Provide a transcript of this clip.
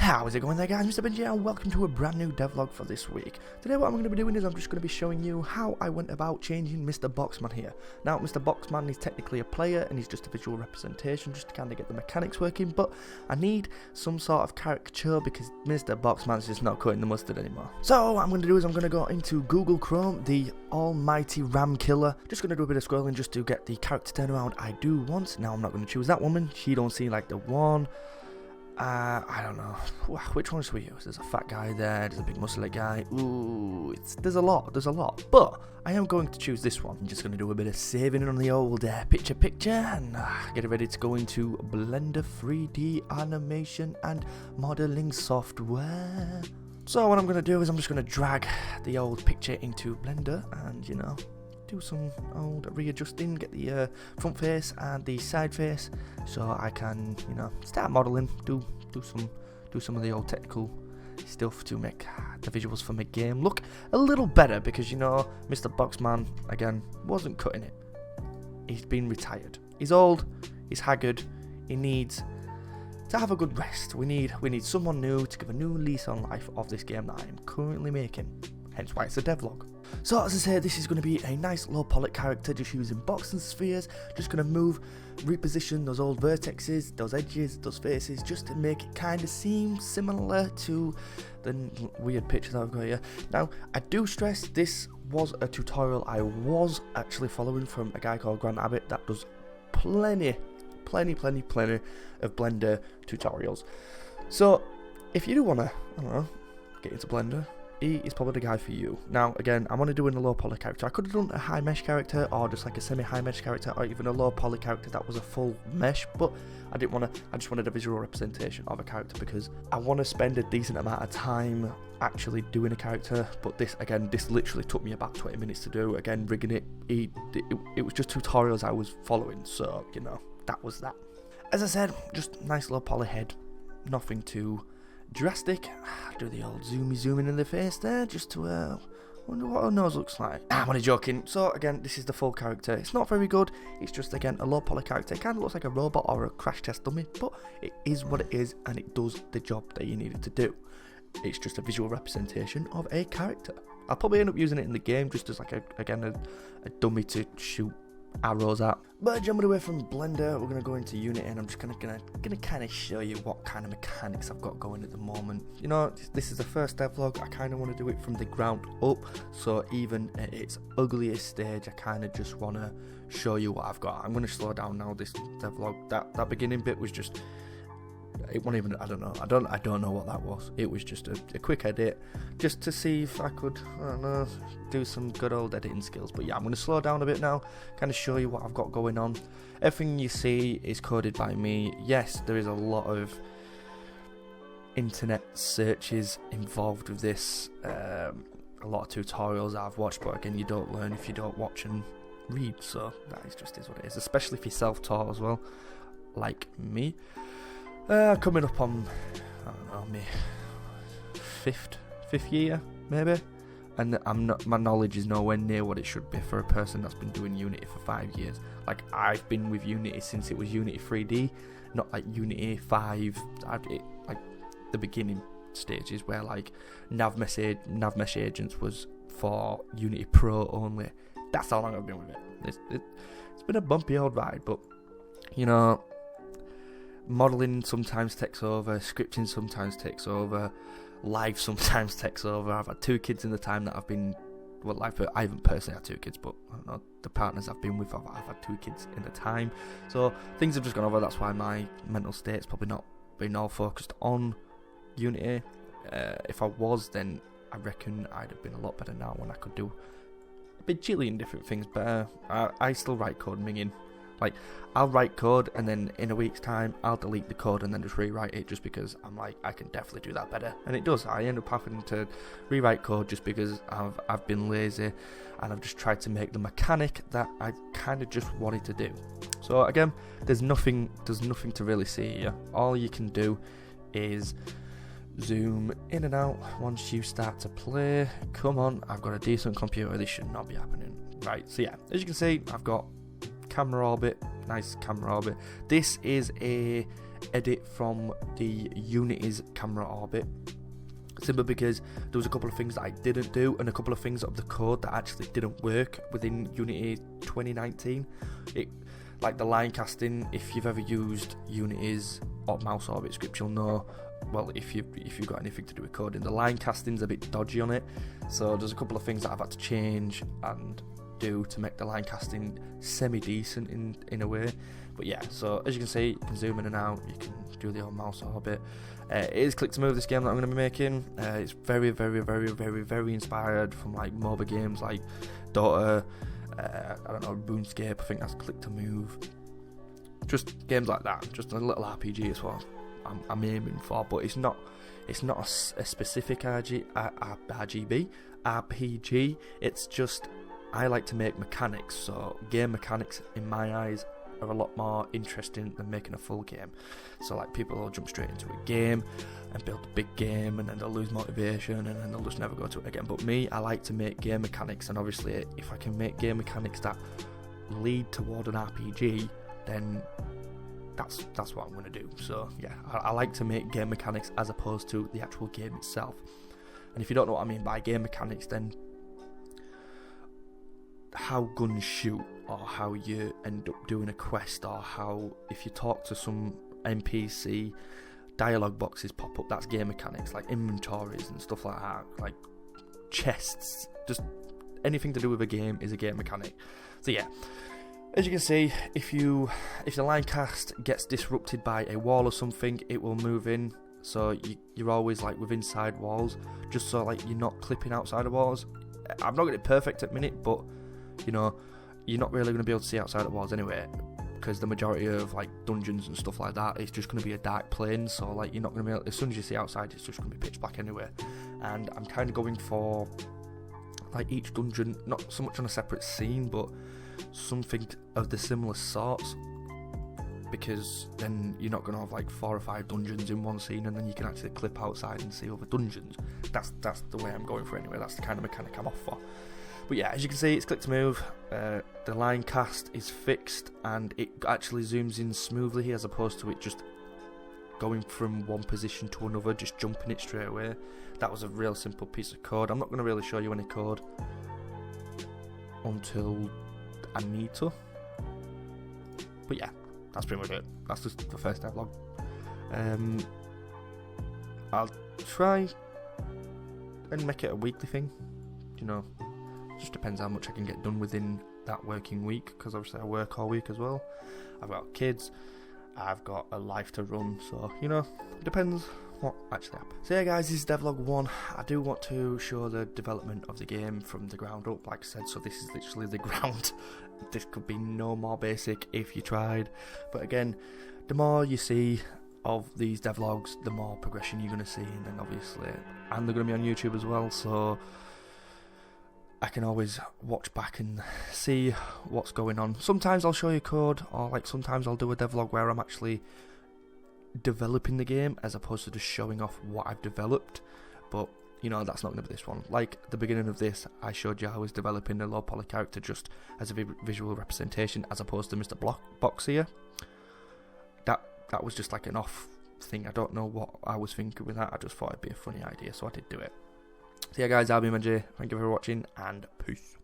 How is it going there, guys? Mr. Benji here, and welcome to a brand new devlog for this week. Today what I'm going to be doing is I'm just going to be showing you how I went about changing Mr. Boxman here. Now, Mr. Boxman is technically a player and he's just a visual representation just to kind of get the mechanics working, but I need some sort of caricature because Mr. Boxman's just not cutting the mustard anymore. So what I'm going to do is I'm going to go into Google Chrome, the almighty RAM killer. Just going to do a bit of scrolling just to get the character turnaround I do want. Now I'm not going to choose that woman. She don't seem like the one. I don't know. Which one should we use? There's a fat guy there, there's a big muscular guy. Ooh, there's a lot. But I am going to choose this one. I'm just going to do a bit of saving on the old picture and get ready to go into Blender 3D animation and modeling software. So what I'm going to do is I'm just going to drag the old picture into Blender and, you know, do some old readjusting, get the front face and the side face so I can, you know, start modeling, do some of the old technical stuff to make the visuals for my game look a little better, because, you know, Mr. Boxman again wasn't cutting it. He's been retired. He's old, he's haggard, he needs to have a good rest. We need someone new to give a new lease on life of this game that I am currently making, hence why it's a devlog. So as I said, this is going to be a nice low poly character just using Boxman spheres, just going to move, reposition those old vertexes, those edges, those faces, just to make it kind of seem similar to the weird picture that I've got here. Now, I do stress this was a tutorial I was actually following from a guy called Grant Abbott that does plenty of Blender tutorials. So if you do want to, I don't know, get into Blender, he is probably the guy for you. Now, again, I'm only doing a low poly character. I could have done a high mesh character, or just like a semi-high mesh character, or even a low poly character that was a full mesh, but I didn't want to. I just wanted a visual representation of a character because I want to spend a decent amount of time actually doing a character. But this literally took me about 20 minutes to do. Again, rigging it. It was just tutorials I was following, so, you know, that was that. As I said, just nice low poly head, nothing too drastic. Do the old zooming in the face there, just to wonder what her nose looks like. I'm only joking. So again, this is the full character. It's not very good. It's just, again, a low poly character. It kind of looks like a robot or a crash test dummy, but it is what it is, and it does the job that you need it to do. It's just a visual representation of a character. I'll probably end up using it in the game just as like a dummy to shoot arrows at. But jumping away from Blender, we're gonna go into Unity, and I'm just gonna kind of show you what kind of mechanics I've got going at the moment. You know, this is the first devlog. I kind of want to do it from the ground up, so even at its ugliest stage, I kind of just want to show you what I've got. I'm gonna slow down now. This devlog, that beginning bit was just, it wasn't even, I don't know what that was. It was just a quick edit, just to see if I could, I don't know, do some good old editing skills. But yeah, I'm going to slow down a bit now, kind of show you what I've got going on. Everything you see is coded by me. Yes, there is a lot of internet searches involved with this, a lot of tutorials I've watched, but again, you don't learn if you don't watch and read, so that is just what it is, especially if you're self-taught as well, like me. Coming up on, I don't know, me fifth year maybe, and my knowledge is nowhere near what it should be for a person that's been doing Unity for 5 years. Like, I've been with Unity since it was Unity 3D, not like Unity 5, like the beginning stages where like nav mesh agents was for Unity Pro only. That's how long I've been with it. It's been a bumpy old ride, but, you know, modeling sometimes takes over, scripting sometimes takes over, live sometimes takes over. I've had 2 kids in the time that I've been, well, I haven't personally had 2 kids, but I don't know, the partners I've been with, I've had 2 kids in the time, so things have just gone over. That's why my mental state's probably not been all focused on Unity. If I was, then I reckon I'd have been a lot better now when I could do a bajillion different things better. I still write code minging. Like, I'll write code and then in a week's time I'll delete the code and then just rewrite it, just because I'm like, I can definitely do that better. And it does. I end up having to rewrite code just because I've been lazy and I've just tried to make the mechanic that I kind of just wanted to do. So again, there's nothing to really see here. All you can do is zoom in and out once you start to play. Come on, I've got a decent computer. This should not be happening. Right, so yeah, as you can see, I've got camera orbit, nice camera orbit. This is a edit from the Unity's camera orbit. Simply because there was a couple of things that I didn't do and a couple of things of the code that actually didn't work within Unity 2019. Like the line casting, if you've ever used Unity's mouse orbit script, you'll know, well, if you've got anything to do with coding, the line casting's a bit dodgy on it. So there's a couple of things that I've had to change and do to make the line casting semi-decent in a way. But yeah, so as you can see, you can zoom in and out, you can do the old mouse orbit. It is click to move, this game that I'm going to be making. It's very, very, very, very, very inspired from like MOBA games like Dota, I don't know, RuneScape, I think that's click to move. Just games like that, just a little RPG is what I'm aiming for, but it's not a specific RPG. It's just, I like to make mechanics, so game mechanics in my eyes are a lot more interesting than making a full game. So like people will jump straight into a game and build a big game, and then they'll lose motivation and then they'll just never go to it again. But me, I like to make game mechanics, and obviously if I can make game mechanics that lead toward an RPG, then that's what I'm going to do. So yeah, I like to make game mechanics as opposed to the actual game itself. And if you don't know what I mean by game mechanics, then how guns shoot, or how you end up doing a quest, or how if you talk to some NPC, dialogue boxes pop up, that's game mechanics. Like inventories and stuff like that, like chests, just anything to do with a game is a game mechanic. So yeah, as you can see, if the line cast gets disrupted by a wall or something, it will move in. So you're always like with inside walls, just so like you're not clipping outside of walls. I'm not getting it perfect at the minute, but you know, you're not really going to be able to see outside the walls anyway, because the majority of like dungeons and stuff like that, it's just going to be a dark plane. So like you're not going to be able, as soon as you see outside, it's just going to be pitch black anyway. And I'm kind of going for like each dungeon, not so much on a separate scene, but something of the similar sorts, because then you're not going to have like 4 or 5 dungeons in one scene, and then you can actually clip outside and see other dungeons. That's the way I'm going for anyway. That's the kind of mechanic I'm off for. But yeah, as you can see, it's click to move. The line cast is fixed, and it actually zooms in smoothly as opposed to it just going from one position to another, just jumping it straight away. That was a real simple piece of code. I'm not going to really show you any code until I need to. But yeah, that's pretty much it. That's just the first devlog. I'll try and make it a weekly thing, you know. Just depends how much I can get done within that working week, because obviously I work all week as well. I've got kids, I've got a life to run, so you know, it depends what actually happens. So yeah guys, this is Devlog 1. I do want to show the development of the game from the ground up, like I said, so this is literally the ground. This could be no more basic if you tried, but again, the more you see of these devlogs, the more progression you're going to see, and then obviously, and they're going to be on YouTube as well, so I can always watch back and see what's going on. Sometimes I'll show you code, or like sometimes I'll do a devlog where I'm actually developing the game as opposed to just showing off what I've developed, but you know, that's not going to be this one. Like the beginning of this, I showed you how I was developing a low poly character just as a visual representation as opposed to Mr. Box here. That was just like an off thing. I don't know what I was thinking with that. I just thought it'd be a funny idea, so I did do it. So yeah guys, I've been Manjay. Thank you for watching, and peace.